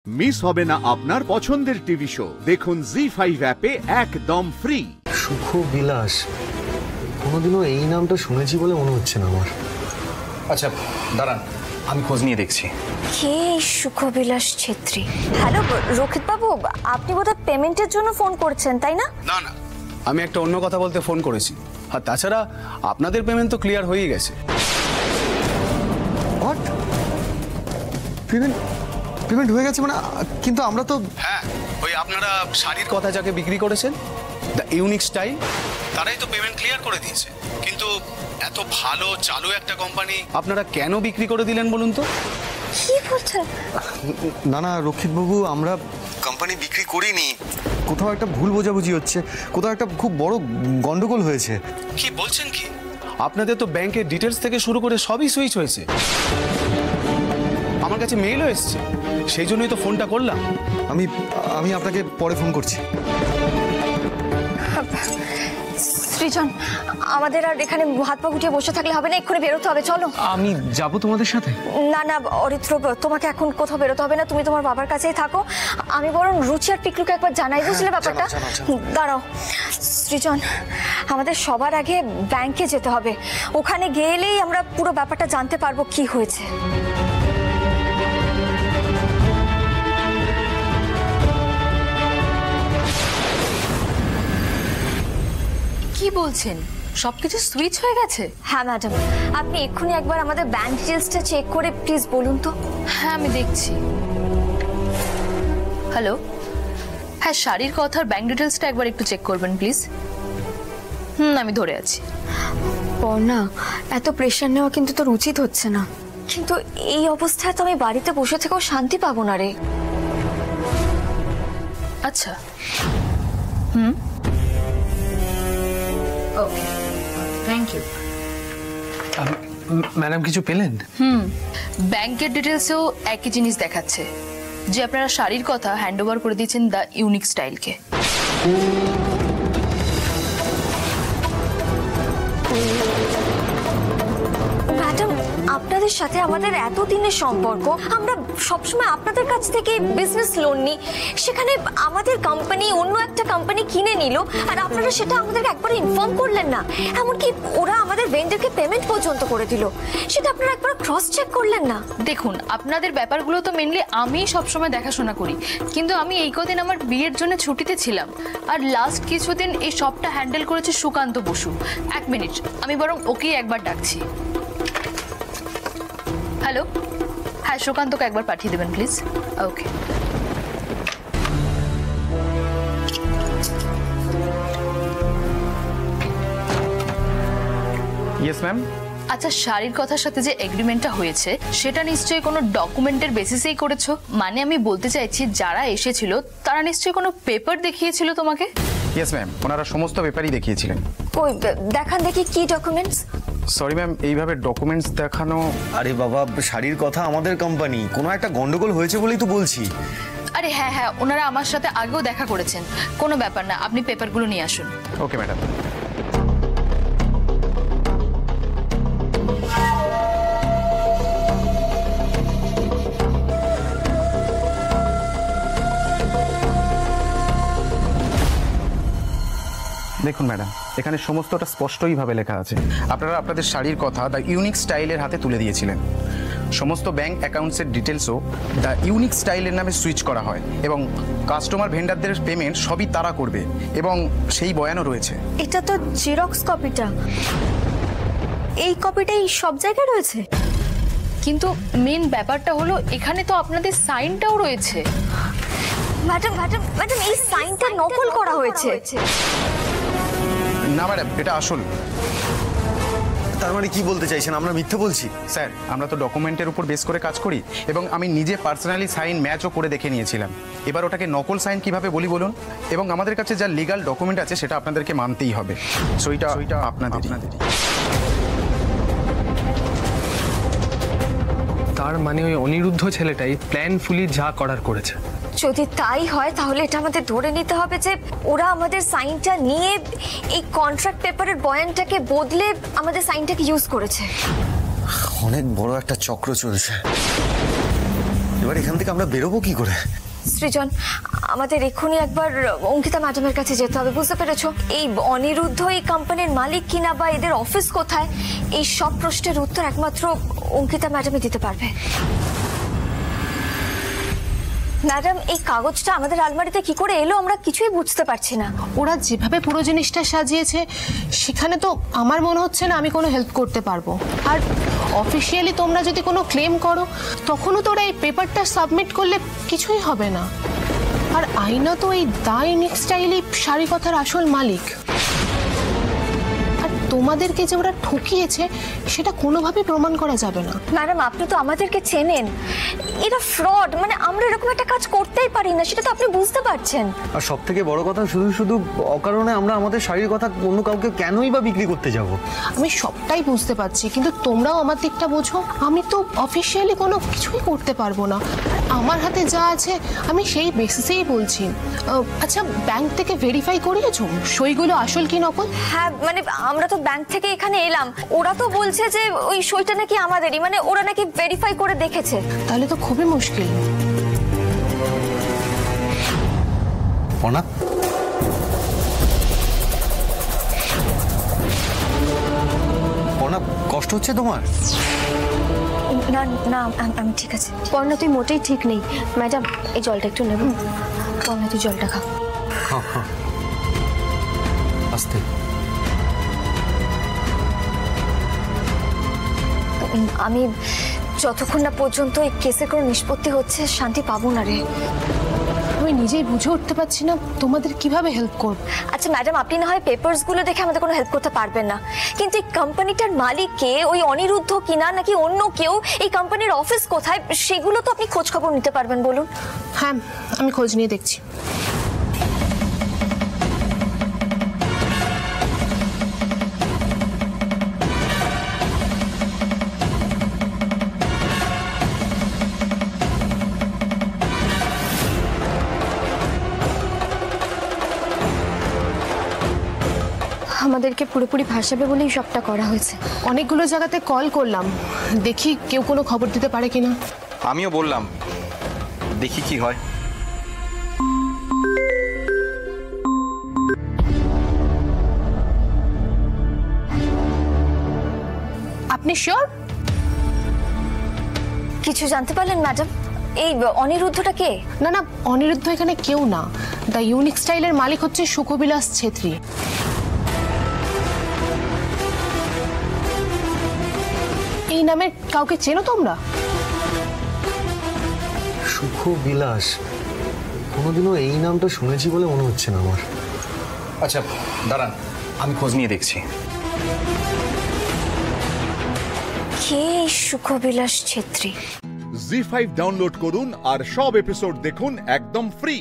Miss হবে না আপনার পছন্দের টিভি শো। দেখুন জি5 অ্যাপে একদম ফ্রি। সুখ বিলাস, কোনোদিনও এই নামটা শুনেছি বলে মনে হচ্ছে না আমার। আচ্ছা দাঁড়ান, আমি খোঁজ নিয়ে দেখছি। কে সুখবিলাস ছেত্রী? হ্যালো রক্ষিত বাবু, আপনি বোধহয় পেমেন্টের জন্য ফোন করছেন তাই না? না না, আমি একটা অন্য কথা বলতে ফোন করেছি। আর তাছাড়া আপনাদের পেমেন্ট তো ক্লিয়ার হয়ে গেছে। হোয়াট? পেমেন্ট হয়ে গেছে মানে? কিন্তু আমরা তো... হ্যাঁ, ওই আপনারা শাড়ির কথা যাকে বিক্রি করেছেন, দ্য ইউনিক স্টাইল, তারাই তো পেমেন্ট ক্লিয়ার করে দিয়েছে। কিন্তু এত ভালো চালু একটা কোম্পানি আপনারা কেন বিক্রি করে দিলেন বলুন তো? কি বলছেন? না না রক্ষিত বাবু, আমরা কোম্পানি বিক্রি করিনি। কোথাও একটা ভুল বোঝাবুঝি হচ্ছে, কোথাও একটা খুব বড় গন্ডগোল হয়েছে। কি বলছেন কি? আপনাদের তো ব্যাংকের ডিটেলস থেকে শুরু করে সবই সুইচ হয়েছে। আমার কাছে মেইলও এসেছে, সেই জন্যই তো ফোনটা করলাম। আমি আপনাকে পরে ফোন করছি। সৃজন, আমাদের আর এখানে হাত পা গুটিয়ে বসে থাকলে হবে না, এক্ষুনি বেরোতে হবে, চলো। আমি যাব তোমাদের সাথে। না না অরিত্র, তোমাকে এখন কোথাও বেরোতে হবে না, তুমি তোমার বাবার কাছেই থাকো। আমি বরং রুচি আর পিকলুকে একবার জানাই, বুঝলে ব্যাপারটা? দাঁড়াও সৃজন, আমাদের সবার আগে ব্যাংকে যেতে হবে। ওখানে গেলেই আমরা পুরো ব্যাপারটা জানতে পারবো কি হয়েছে। কি বলছেন? সবকিছু সুইচ হয়ে গেছে? হ্যাঁ ম্যাডাম, আপনি এক্ষুনি একবার আমাদের ব্যাংক ডিটেলসটা চেক করে প্লিজ বলুন তো। হ্যাঁ আমি দেখছি। হ্যালো, হ্যাঁ শাড়ির কথার ব্যাংক ডিটেলসটা একবার একটু চেক করবেন প্লিজ। আমি ধরে আছি। পর্ণা, এত প্রেশার নেওয়া কিন্তু তোর উচিত হচ্ছে না। কিন্তু এই অবস্থায় তো আমি বাড়িতে বসে থেকেও শান্তি পাবো না রে। আচ্ছা, ওকে, থ্যাংক ইউ। ম্যাডাম কিছু পেলেন? ব্যাংকের ডিটেলসেও একই জিনিস দেখাচ্ছে, যে আপনারা শাড়ির কথা হ্যান্ড ওভার করে দিয়েছেন দ্য ইউনিক স্টাইলকে। ম্যাডাম, আপনাদের সাথে আমাদের এতদিনের সম্পর্ক, আমরা সবসময় আপনাদের কাছ থেকে বিজনেস লোন নিই। সেখানে আমাদের কোম্পানি অন্য একটা কোম্পানি কিনে নিল, আর আপনারা সেটা আমাদেরকে একবার ইনফর্ম করলেন না। এমনকি ওরা আমাদের ভেন্ডরকে পেমেন্ট পর্যন্ত করে দিল, সেটা আপনারা একবার ক্রস চেক করলেন না। দেখুন, আপনাদের ব্যাপারগুলো তো মেনলি আমিই সবসময় দেখাশোনা করি, কিন্তু আমি এই কদিন আমার বিয়ের জন্য ছুটিতে ছিলাম, আর লাস্ট কিছুদিন এই সবটা হ্যান্ডেল করেছে সুকান্ত বসু। এক মিনিট, আমি বরং ওকেই একবার ডাকছি। হ্যালো, হ্যাঁ সুকান্তকে একবার পাঠিয়ে দেবেন প্লিজ। ওকে। Yes ma'am. আচ্ছা, শাড়ির কথার সাথে যে এগ্রিমেন্টটা হয়েছে সেটা নিশ্চয়ই কোনো ডকুমেন্টের বেসিসেই করেছো? মানে আমি বলতে চাইছি, যারা এসেছিল তারা নিশ্চয়ই কোনো পেপার দেখিয়েছিল তোমাকে? ইয়েস ম্যাম, ওনারা সমস্ত পেপারই দেখিয়েছিলেন। ওই দেখান দেখি কি ডকুমেন্টস। সরি ম্যাম, এইভাবে ডকুমেন্টস দেখানো... আরে বাবা, শাড়ির কথা আমাদের কোম্পানি, কোনো একটা গন্ডগোল হয়েছে বলেই তো বলছি। আরে হ্যাঁ হ্যাঁ, ওনারা আমার সাথে আগেও দেখা করেছেন, কোনো ব্যাপার না, আপনি পেপারগুলো নিয়ে আসুন। Okay madam. দেখুন ম্যাডাম, এখানে সমস্তটা স্পষ্টইভাবে লেখা আছে। আপনারা আপনাদের শাড়ির কথা দ্য ইউনিক স্টাইলের হাতে তুলে দিয়েছিলেন। সমস্ত ব্যাংক অ্যাকাউন্টসের ডিটেলসও দ্য ইউনিক স্টাইলের নামে সুইচ করা হয়, এবং কাস্টমার ভেন্ডারদের পেমেন্ট সবই তারা করবে, এবং সেই বয়ানও রয়েছে। এটা তো জেরক্স কপিটা, এই কপিটাই সব জায়গায় রয়েছে। কিন্তু মেন ব্যাপারটা হলো, এখানে তো আপনাদের সাইনটাও রয়েছে। ম্যাডাম ম্যাডাম ম্যাডাম, এই সাইনটা নকল করা হয়েছে। না ম্যাডাম, এটা আসল। তার মানে কি বলতে চাইছেন, আমরা মিথ্যে বলছি? স্যার, আমরা তো ডকুমেন্টের উপর বেস করে কাজ করি, এবং আমি নিজে পার্সোনালি সাইন ম্যাচও করে দেখে নিয়েছিলাম। এবার ওটাকে নকল সাইন কিভাবে বলি বলুন? এবং আমাদের কাছে যা লিগাল ডকুমেন্ট আছে সেটা আপনাদেরকে মানতেই হবে। সইটা আপনাদেরই। তার মানে ওই অনিরুদ্ধ ছেলেটাই প্ল্যানফুলি যা করার করেছে। যদি তাই হয় তাহলে এটা আমাদের ধরে নিতে হবে যে ওরা আমাদের সাইনটা নিয়ে এই কন্ট্রাক্ট পেপারের বয়ানটাকে বদলে আমাদের সাইনটাকে ইউজ করেছে। অনেক বড় একটা চক্র চলছে। এবার এখান থেকে আমরা বেরোবো কি করে? সৃজন, আমাদের এক্ষুনি একবার অঙ্কিতা ম্যাডামের কাছে যেতে হবে, বুঝতে পেরেছো? এই অনিরুদ্ধ এই কোম্পানির মালিক কিনা বা এদের অফিস কোথায়, এই সব প্রশ্নের উত্তর একমাত্র অঙ্কিতা ম্যাডামই দিতে পারবে। ম্যাডাম, এই কাগজটা আমাদের আলমারিতে কি করে এলো আমরা কিছুই বুঝতে পারছি না। ওরা যেভাবে পুরো জিনিসটা সাজিয়েছে সেখানে তো আমার মনে হচ্ছে না আমি কোনো হেল্প করতে পারবো। আর অফিসিয়ালি তোমরা যদি কোনো ক্লেম করো তখনও তো ওরা এই পেপারটা সাবমিট করলে কিছুই হবে না। আর আয়না তো এই দা ইউনিক স্টাইলই শাড়ি কথার আসল মালিক। আর তোমাদেরকে যে ওরা ঠকিয়েছে সেটা কোনোভাবেই প্রমাণ করা যাবে না। ম্যাডাম, আপনি তো আমাদেরকে চেনেন, এটা ফ্রড, মানে আমরা এরকম একটা কাজ করতেই পারি না, সেটা তো আপনি বুঝতে পারছেন। আর সব থেকে বড় কথা, শুধু শুধু অকারণে আমরা আমাদের শাড়ির কথা অন্য কাউকে কেনই বা বিক্রি করতে যাব? আমি সবটাই বুঝতে পারছি, কিন্তু তোমরাও আমার দিকটা বোঝো। আমি তো অফিসিয়ালি কোনো কিছুই করতে পারবো না। আমার হাতে যা আছে আমি সেই বেসিসেই বলছি। আচ্ছা, ব্যাংক থেকে ভেরিফাই করিয়েছো সইগুলো আসল কি নকল? হ্যাঁ, মানে আমরা তো ব্যাংক থেকে এখানে এলাম, ওরা তো বলছে যে ওই সইটা নাকি আমাদেরই, মানে ওরা নাকি ভেরিফাই করে দেখেছে। তাহলে তো খুবই মুশকিল। অনাথ, অনাথ, কষ্ট হচ্ছে তোমার? না না, আমি ঠিক আছে। পর্ণা, তুই মোটেই ঠিক নেই। ম্যাডাম, এই জলটা একটু নেব। পর্ণা, তুই জলটা খা। আস্তে। আমি যতক্ষণ না পর্যন্ত এই কেসের কোনো নিষ্পত্তি হচ্ছে শান্তি পাবো না রে। আমি নিজেই বুঝে উঠতে পারছি না তোমাদের কিভাবে হেল্প করব। আচ্ছা ম্যাডাম, আপনি না হয় পেপারসগুলো দেখে আমাদের কোনো হেল্প করতে পারবেন না, কিন্তু এই কোম্পানিটার মালিক কে, ওই অনিরুদ্ধ কিনা নাকি অন্য কেউ, এই কোম্পানির অফিস কোথায়, সেগুলো তো আপনি খোঁজ খবর নিতে পারবেন, বলুন। হ্যাঁ, আমি খোঁজ নিয়ে দেখছি। আমাদেরকে পুরোপুরি ভাসাবে বলেই সবটা করা হয়েছে। অনেকগুলো জায়গাতে কল করলাম, দেখি কেউ কোনো খবর দিতে পারে কিনা। আমিও বললাম, দেখি কি হয়। আপনি শিওর? কিছু জানতে পারলেন ম্যাডাম? এই অনিরুদ্ধটা কে? না না, অনিরুদ্ধ এখানে কেউ না। দ্য ইউনিক স্টাইলের মালিক হচ্ছে সুখবিলাস ছেত্রী। এই নামে কাউকে চেনো তোমরা? সুখবিলাস, কোনোদিনও এই নামটা শুনেছি বলে মনে হচ্ছে না আমার। আচ্ছা দাঁড়ান, আমি খোঁজ নিয়ে দেখছি। কে সুখবিলাস ছেত্রী? জি5 ডাউনলোড করুন আর সব এপিসোড দেখুন একদম ফ্রি।